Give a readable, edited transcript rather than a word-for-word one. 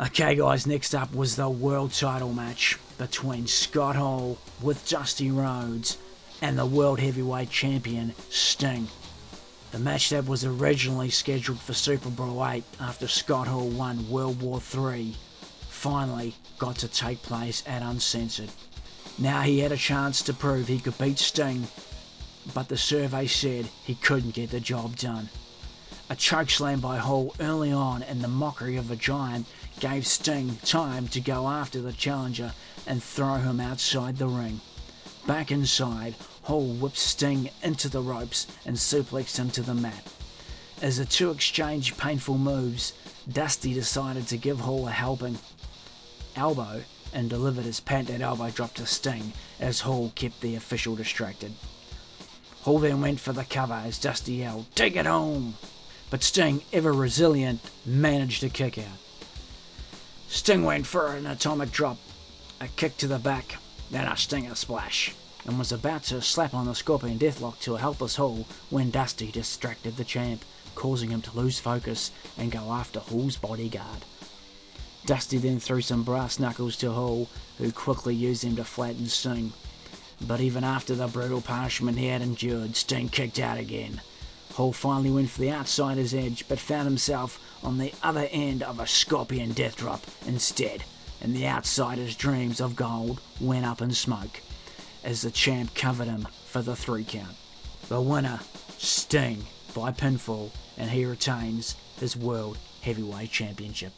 Okay guys, next up was the world title match between Scott Hall with Dusty Rhodes and the world heavyweight champion Sting. The match that was originally scheduled for Super Brawl 8 after Scott Hall won World War III finally got to take place at Uncensored. Now he had a chance to prove he could beat Sting, but the survey said he couldn't get the job done. A chokeslam by Hall early on and the mockery of a giant gave Sting time to go after the challenger and throw him outside the ring. Back inside, Hall whipped Sting into the ropes and suplexed him to the mat. As the two exchanged painful moves, Dusty decided to give Hall a helping elbow and delivered his patented elbow drop to Sting as Hall kept the official distracted. Hall then went for the cover as Dusty yelled, "Take it home!" But Sting, ever resilient, managed to kick out. Sting went for an atomic drop, a kick to the back, then a stinger splash, and was about to slap on the Scorpion Deathlock to a helpless Hall when Dusty distracted the champ, causing him to lose focus and go after Hall's bodyguard. Dusty then threw some brass knuckles to Hall, who quickly used them to flatten Sting. But even after the brutal punishment he had endured, Sting kicked out again. Hall finally went for the outsider's edge, but found himself on the other end of a Scorpion Death Drop instead, and the outsider's dreams of gold went up in smoke as the champ covered him for the 3 count. The winner, Sting, by pinfall, and he retains his World Heavyweight Championship.